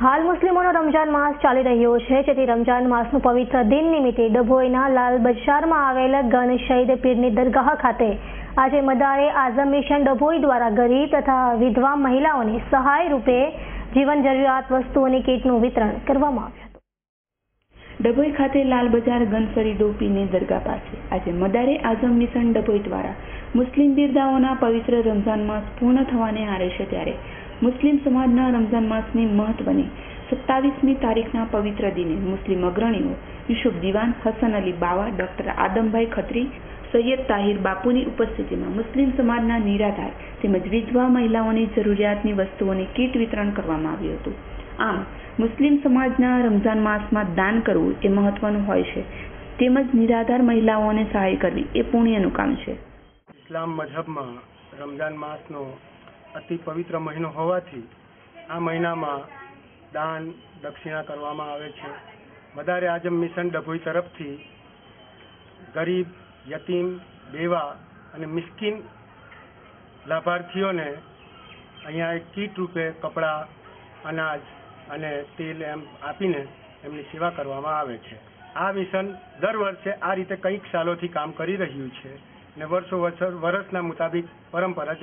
હાલ મુસ્લિમોનો રમજાન માસ ચાલી રહ્યો છે, જેથી રમજાન માસનું પવિત્ર દિન નિમિત્તે ડભોઈના લાલ બજારમાં આવેલ ગન શહીદ પીરની દરગાહ ખાતે આજે મદારે આઝમ મિશન ડભોઈ દ્વારા ગરીબ તથા વિધવા મહિલાઓને સહાય રૂપે જીવન જરૂરિયાત વસ્તુઓની કીટનું વિતરણ કરવામાં આવ્યું હતું। ડભોઈ ખાતે લાલ બજાર ગન શહીદ પીરની દરગાહ પાસે આજે મદારે આઝમ મિશન ડભોઈ દ્વારા મુસ્લિમ બિરદાઓના પવિત્ર રમજાન માસ પૂર્ણ થવાને આરે છે, ત્યારે મુસ્લિમ સમાજના રમઝાન માસની મહત્વની 27મી તારીખના પવિત્ર દિને મુસ્લિમ અગ્રણીઓ યુસુફ દિવાન, હસન અલી બાવા, ડોક્ટર આદમભાઈ ખત્રી, સૈયદ તાહિર બાપુની ઉપસ્થિતિમાં મુસ્લિમ સમાજના નિરાધાર તેમજ વિધવા મહિલાઓની જરૂરિયાતની વસ્તુઓની કીટ વિતરણ કરવામાં આવ્યું હતું। આમ મુસ્લિમ સમાજના રમઝાન માસમાં દાન કરવું એ મહત્વનું હોય છે, તેમજ નિરાધાર મહિલાઓને સહાય કરવી એ પુણ્યનું કામ છે। ઇસ્લામ મઝહબમાં રમઝાન માસનો અતિ પવિત્ર મહિનો હોવાથી આ મહિનામાં દાન દક્ષિણા કરવામાં આવે છે। મદારે આઝમ મિશન ડભોઈ તરફથી ગરીબ, યતીમ, બેવા અને મિસ્કીન લાભાર્થીઓને અહીંયા એક કીટ રૂપે કપડાં, અનાજ અને તેલ એમ આપીને એમની સેવા કરવામાં આવે છે। આ મિશન દર વર્ષે આ રીતે કંઈક સાલોથી કામ કરી રહ્યું છે અને વર્ષના મુતાબિક પરંપરા